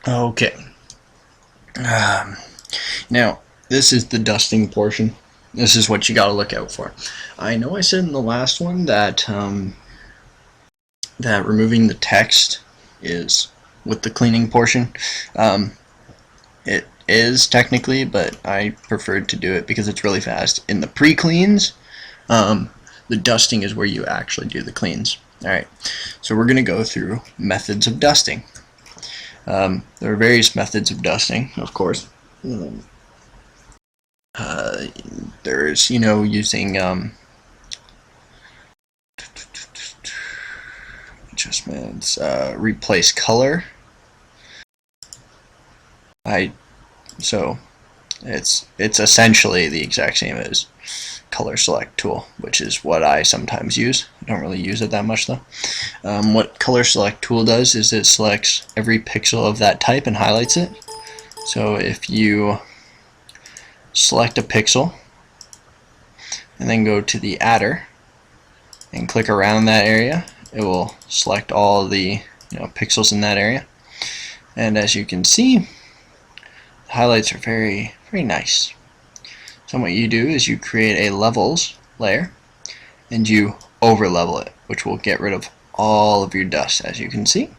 Okay. Um, Now, this is the dusting portion. This is what you got to look out for. I know I said in the last one that that removing the text is with the cleaning portion. It is technically, but I preferred to do it because it's really fast. In the pre-cleans, the dusting is where you actually do the cleans. Alright, so we're going to go through methods of dusting. There are various methods of dusting, of course. There's, using adjustments, replace color. So it's essentially the exact same as color select tool, which is what I sometimes use. I don't really use it that much though. What color select tool does is it selects every pixel of that type and highlights it. So if you select a pixel and then go to the adder and click around that area, it will select all the pixels in that area. And as you can see, the highlights are very, very nice. So what you do is you create a levels layer and you over level it, which will get rid of all of your dust, as you can see.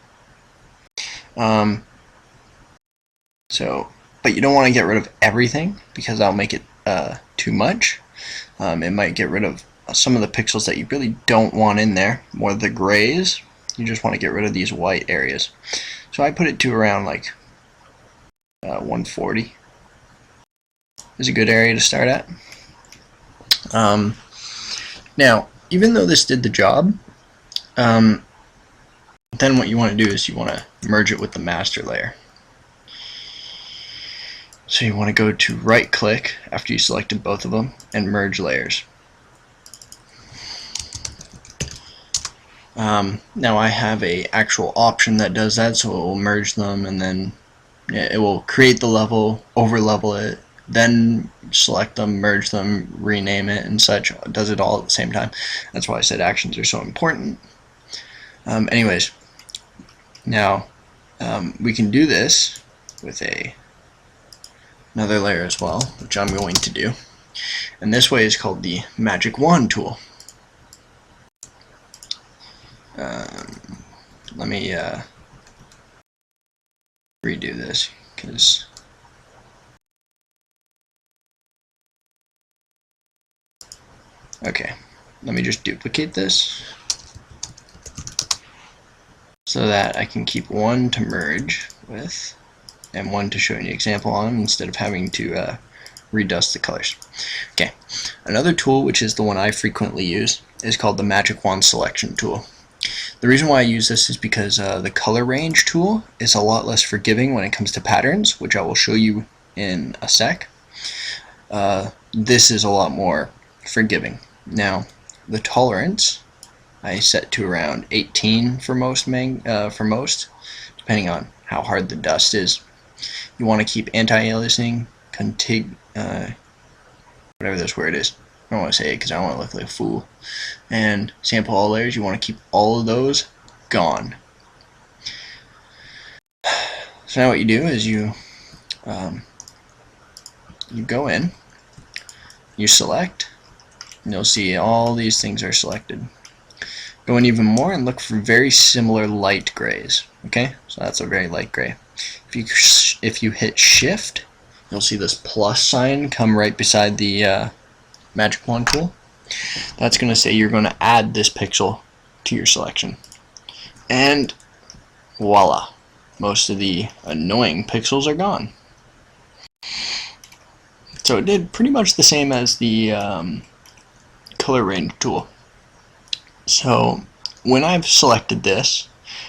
But you don't want to get rid of everything because that'll make it too much. It might get rid of some of the pixels that you really don't want in there, more of the grays. You just want to get rid of these white areas. So I put it to around like 140 is a good area to start at. Now, even though this did the job, then what you want to do is you want to merge it with the master layer. So you want to go to right click after you selected both of them and merge layers. Now I have a actual option that does that, so it will merge them and then it will create the level, over level it, then select them, merge them, rename it and such. It does it all at the same time. That's why I said actions are so important. Anyways, now we can do this with another layer as well, which I'm going to do. And this way is called the magic wand tool. Let me redo this because okay, let me just duplicate this so that I can keep one to merge with and one to show you an example on instead of having to redust the colors. Okay, another tool, which is the one I frequently use, is called the magic wand selection tool. The reason why I use this is because the color range tool is a lot less forgiving when it comes to patterns, which I will show you in a sec. This is a lot more forgiving. Now, the tolerance I set to around 18 for most, depending on how hard the dust is. You want to keep anti-aliasing, whatever this word is. I don't want to say it because I don't want to look like a fool. And sample all layers, you want to keep all of those gone. So now what you do is you go in, you select, and you'll see all these things are selected. Go in even more and look for very similar light grays. Okay, so that's a very light gray. If you hit shift, you'll see this plus sign come right beside the magic wand tool. That's going to say you're going to add this pixel to your selection. And voila, most of the annoying pixels are gone. So it did pretty much the same as the color range tool. So when I've selected this,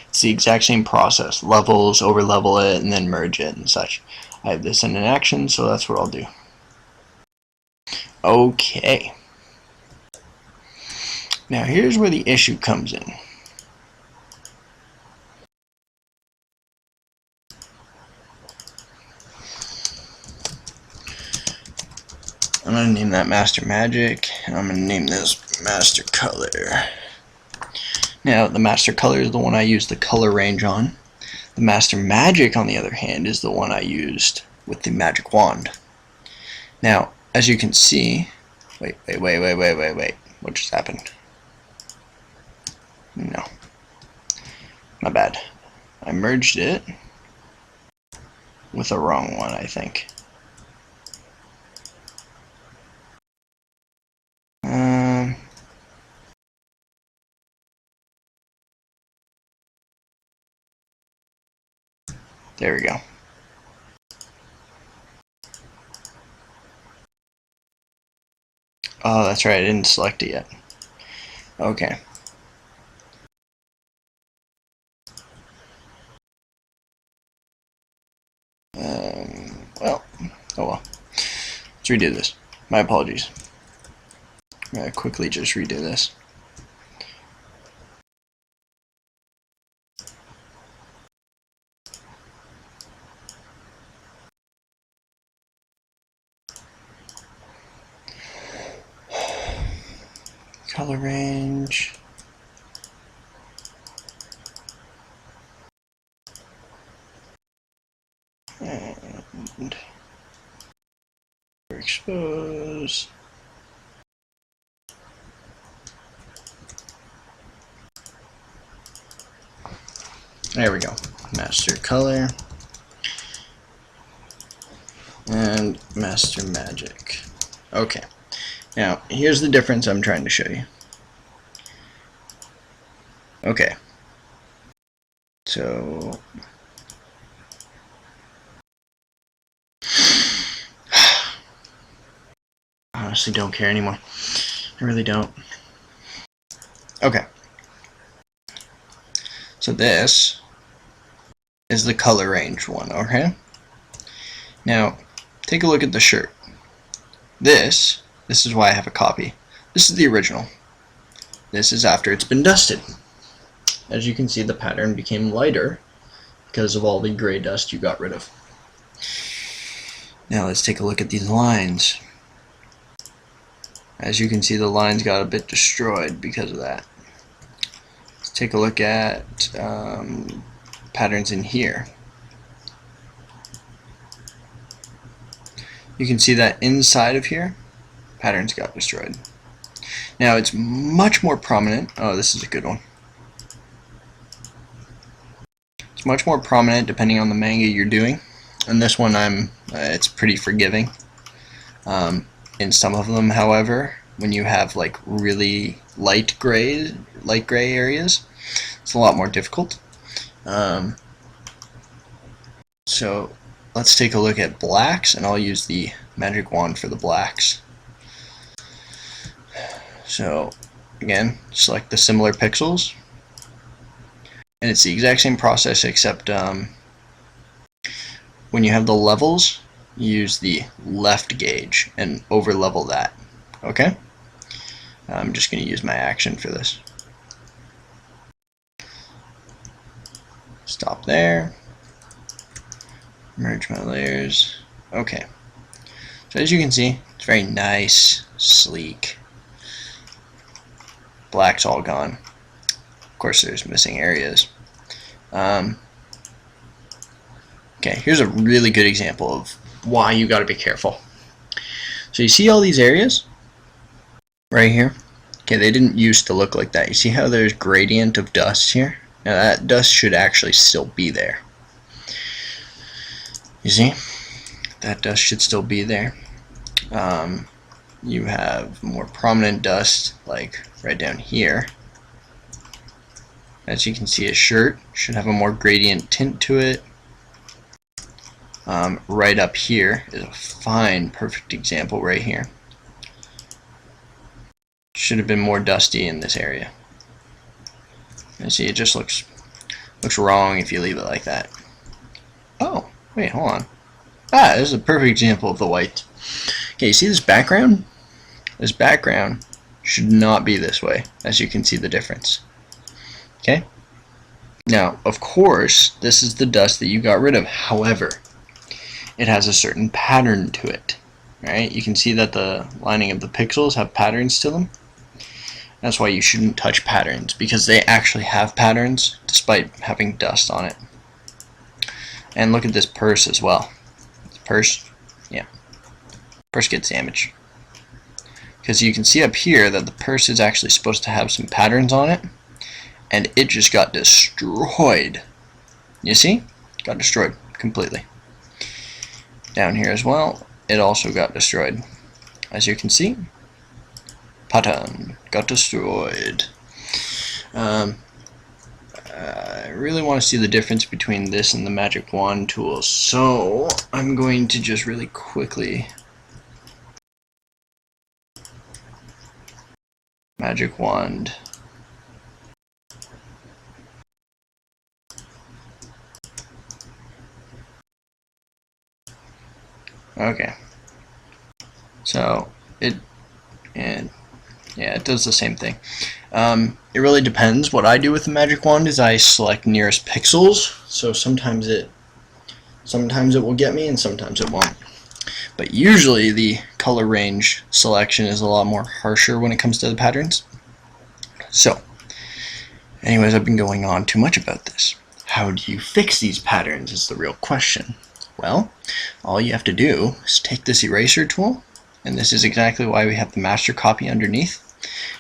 it's the exact same process. Levels, over level it, and then merge it and such. I have this in an action, so that's what I'll do. Okay. Now here's where the issue comes in. I'm going to name that Master Magic, and I'm going to name this Master Color. Now the Master Color is the one I use the color range on. The Master Magic, on the other hand, is the one I used with the magic wand. Now, as you can see, wait, what just happened? No, my bad. I merged it with the wrong one, I think. There we go. Oh, that's right, I didn't select it yet. Okay. Well, oh well. Let's redo this. My apologies. I'm gonna quickly just redo this. Color range. And expose. There we go. Master color and master magic. Okay. Now, here's the difference I'm trying to show you. Okay. So, I honestly don't care anymore. I really don't. Okay. So this is the color range one, okay? Now, take a look at the shirt. This is why I have a copy. This is the original. This is after it's been dusted. As you can see, the pattern became lighter because of all the gray dust you got rid of. Now let's take a look at these lines. As you can see, the lines got a bit destroyed because of that. Let's take a look at patterns in here. You can see that inside of here, patterns got destroyed. Now it's much more prominent. Oh, this is a good one. It's much more prominent depending on the manga you're doing. And this one, it's pretty forgiving. In some of them, however, when you have like really light gray areas, it's a lot more difficult. So let's take a look at blacks, and I'll use the magic wand for the blacks. So again, select the similar pixels, and it's the exact same process, except when you have the levels, you use the left gauge and over level that. Okay? I'm just going to use my action for this. Stop there. Merge my layers. Okay. So as you can see, it's very nice, sleek. Black's all gone. Of course, there's missing areas. Okay, here's a really good example of why you got to be careful. So you see all these areas right here? Okay, they didn't used to look like that. You see how there's gradient of dust here? Now that dust should actually still be there. You see? That dust should still be there. You have more prominent dust, like right down here. As you can see, a shirt should have a more gradient tint to it. Right up here is a fine, perfect example right here. Should have been more dusty in this area. And see, it just looks wrong if you leave it like that. Oh, wait, hold on. Ah, this is a perfect example of the white. Okay, you see this background? This background should not be this way, as you can see the difference. Okay? Now, of course, this is the dust that you got rid of. However, it has a certain pattern to it. Right? You can see that the lining of the pixels have patterns to them. That's why you shouldn't touch patterns, because they actually have patterns despite having dust on it. And look at this purse as well. This purse, yeah, purse gets damaged. Because you can see up here that the purse is actually supposed to have some patterns on it, and it just got destroyed. You see? Got destroyed completely. Down here as well, it also got destroyed. As you can see, pattern got destroyed. I really want to see the difference between this and the magic wand tool, so I'm going to just really quickly magic wand. Okay, so it does the same thing. It really depends. What I do with the magic wand is I select nearest pixels, so sometimes it will get me and sometimes it won't. But usually the color range selection is a lot more harsher when it comes to the patterns. So, anyways, I've been going on too much about this. How do you fix these patterns is the real question. Well, all you have to do is take this eraser tool, and this is exactly why we have the master copy underneath.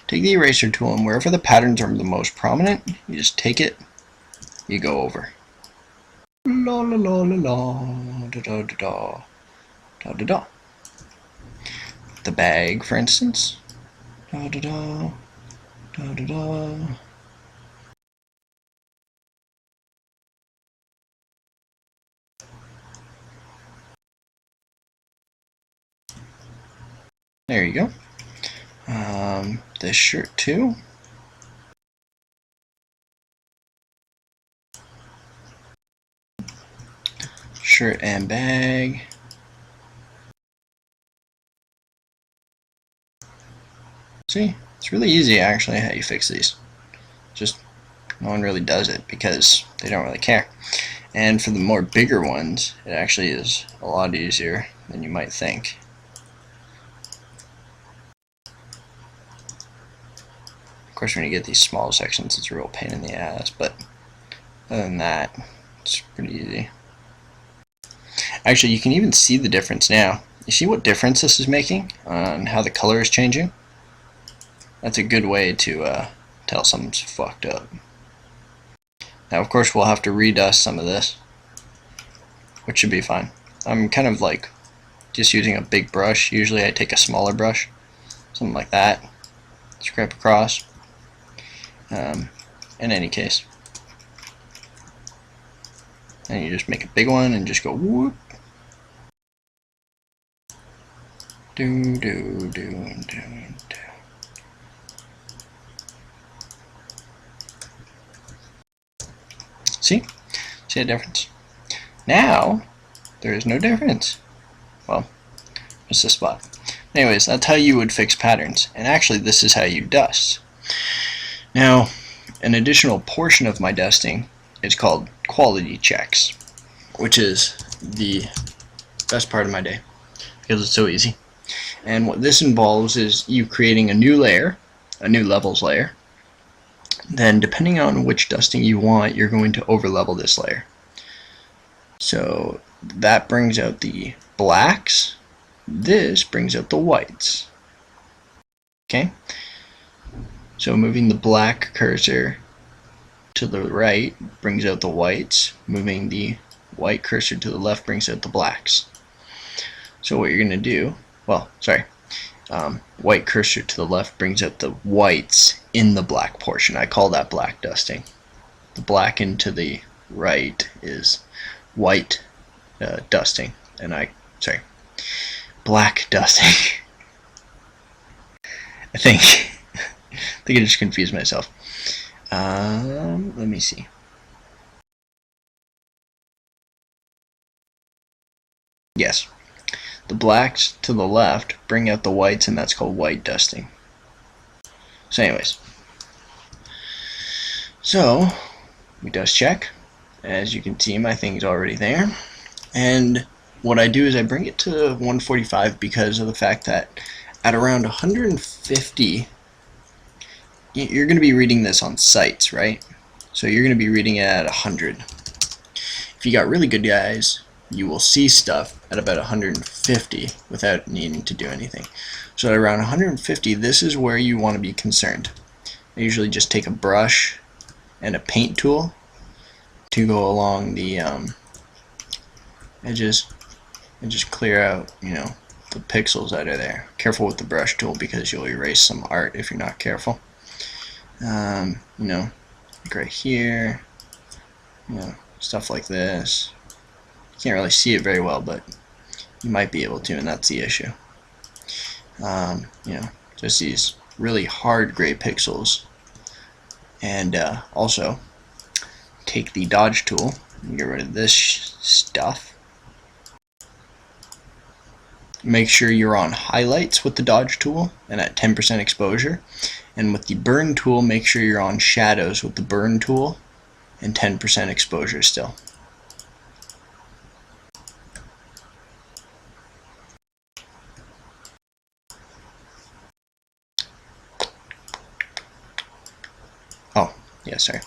Take the eraser tool, and wherever the patterns are the most prominent, you just take it, you go over. La la la la la, da da da da, da da da. The bag, for instance. Da da da, da da da. There you go. This shirt too. Shirt and bag. See, it's really easy actually how you fix these. Just no one really does it because they don't really care. And for the more bigger ones, it actually is a lot easier than you might think. Of course, when you get these small sections, it's a real pain in the ass, but other than that, it's pretty easy. Actually, you can even see the difference now. You see what difference this is making on how the color is changing? That's a good way to tell something's fucked up. Now, of course, we'll have to redust some of this, which should be fine. I'm kind of like just using a big brush. Usually I take a smaller brush, something like that, scrape across. In any case, and you just make a big one and just go whoop, do do do do do. See the difference? Now there is no difference. Well, it's the spot. Anyways, that's how you would fix patterns, and actually this is how you dust. Now, an additional portion of my dusting is called quality checks, which is the best part of my day because it's so easy. And what this involves is you creating a new layer, a new levels layer. Then depending on which dusting you want, you're going to overlevel this layer. So that brings out the blacks, this brings out the whites. Okay? So moving the black cursor to the right brings out the whites, moving the white cursor to the left brings out the blacks. So what you're going to do, white cursor to the left brings out the whites in the black portion. I call that black dusting. The black into the right is white dusting, and black dusting. I think I just confused myself. Let me see. Yes. The blacks to the left bring out the whites, and that's called white dusting. So anyways. So, we dust check. As you can see, my thing's already there. And what I do is I bring it to 145 because of the fact that at around 150, you're going to be reading this on sites, right? So you're going to be reading it at 100. If If you got really good guys, you will see stuff at about 150 without needing to do anything. So at around 150, this is where you want to be concerned. I usually just take a brush and a paint tool to go along the edges and just clear out, the pixels out of there. Careful with the brush tool because you'll erase some art if you're not careful. Like right here, stuff like this. You can't really see it very well, but you might be able to, and that's the issue. Just these really hard gray pixels. And also take the dodge tool and get rid of this stuff. Make sure you're on highlights with the dodge tool and at 10% exposure. And with the burn tool, make sure you're on shadows with the burn tool and 10% exposure still. Oh, yeah, sorry.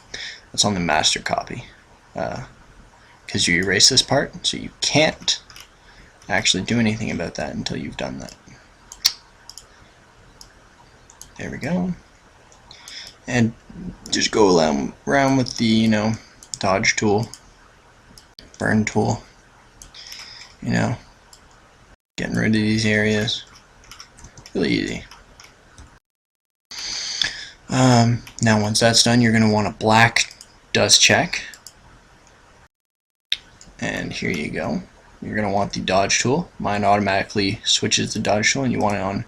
That's on the master copy. Because you erase this part, so you can't actually do anything about that until you've done that. There we go. And just go around with the, dodge tool, burn tool, getting rid of these areas. Really easy. Now once that's done, you're going to want a black dust check. And here you go. You're going to want the dodge tool. Mine automatically switches the dodge tool, and you want it on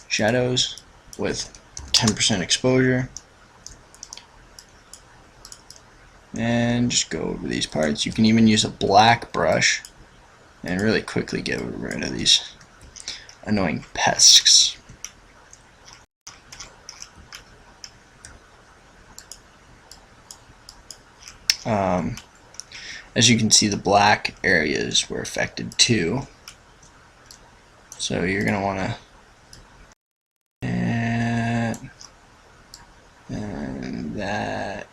shadows with 10% exposure. And just go over these parts. You can even use a black brush and really quickly get rid of these annoying pests. As you can see, the black areas were affected too. So you're going to want to and that.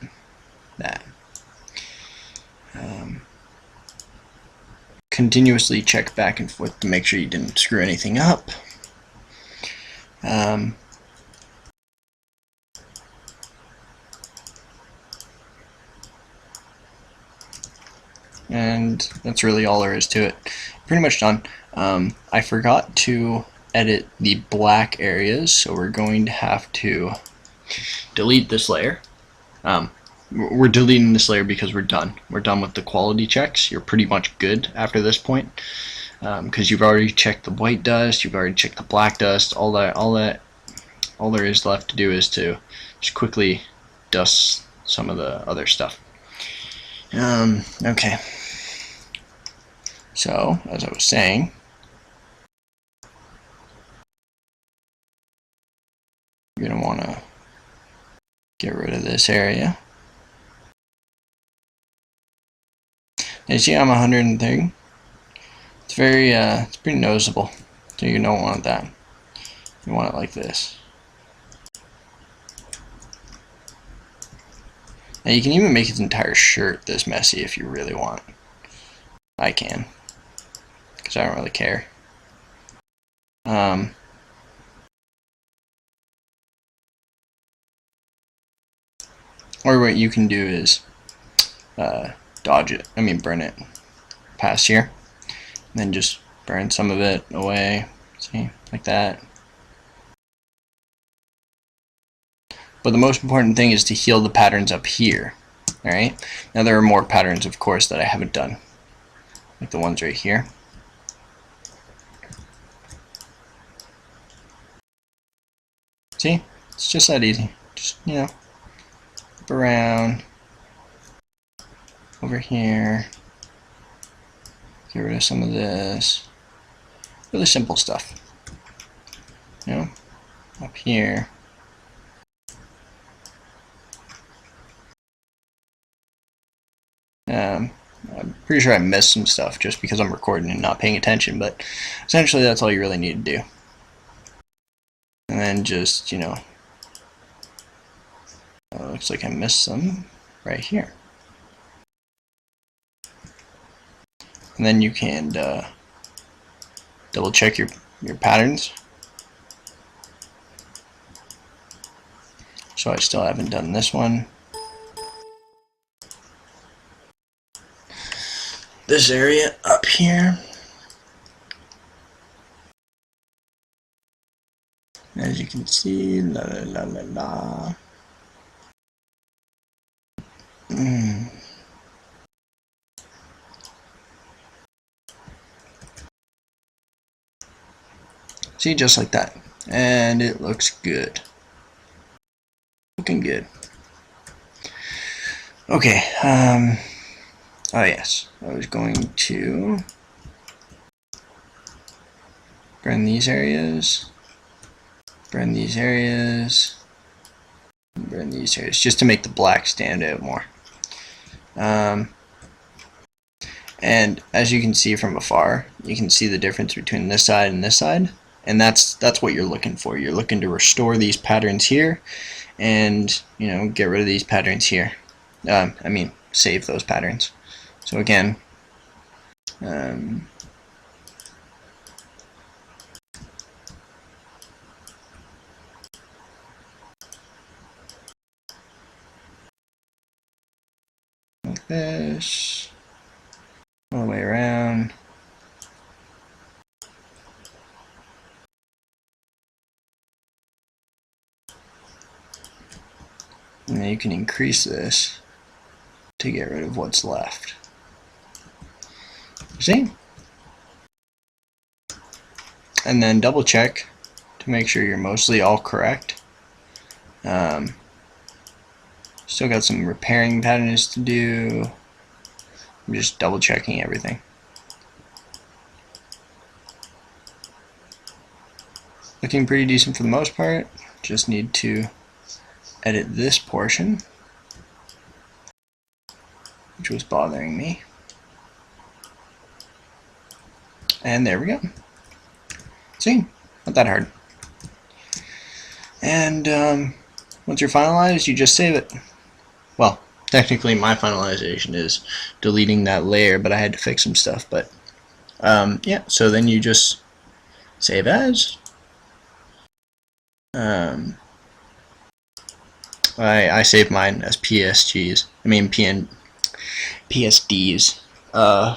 Continuously check back and forth to make sure you didn't screw anything up. And that's really all there is to it. Pretty much done. I forgot to edit the black areas, so we're going to have to delete this layer. We're deleting this layer because we're done. We're done with the quality checks. You're pretty much good after this point, because you've already checked the white dust, you've already checked the black dust, all there is left to do is to just quickly dust some of the other stuff. Okay. So, as I was saying, you're going to want to get rid of this area. You see I'm 130. It's very, it's pretty noticeable. So you don't want that. You want it like this. Now you can even make his entire shirt this messy if you really want. I can, because I don't really care. Or what you can do is burn it past here, and then just burn some of it away. See, like that. But the most important thing is to heal the patterns up here. Alright? Now there are more patterns, of course, that I haven't done. Like the ones right here. See? It's just that easy. Just, up around. Over here. Get rid of some of this. Really simple stuff. Up here. I'm pretty sure I missed some stuff just because I'm recording and not paying attention, but essentially that's all you really need to do. And then just, looks like I missed some right here. and then you can double check your patterns. So I still haven't done this one. This area up here, as you can see, la la la la la. See, just like that, and it looks good. Looking good. Okay. Oh yes, I was going to burn these areas, burn these areas, burn these areas, just to make the black stand out more. And as you can see from afar, you can see the difference between this side and this side, and that's what you're looking for. You're looking to restore these patterns here, and get rid of these patterns here. I mean, save those patterns. So again, like this, all the way around. And then you can increase this to get rid of what's left. See? And then double check to make sure you're mostly all correct. Still got some repairing patterns to do. I'm just double checking everything. Looking pretty decent for the most part. Just need to edit this portion, which was bothering me. And there we go. See? Not that hard. And once you're finalized, you just save it. Well, technically my finalization is deleting that layer, but I had to fix some stuff. But yeah, so then you just save as. I saved mine as PSDs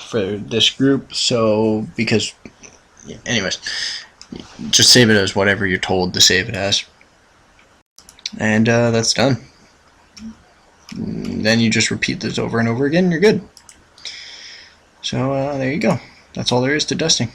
for this group. So because, yeah, anyways, just save it as whatever you're told to save it as, and that's done. Then you just repeat this over and over again, and you're good. So there you go. That's all there is to dusting.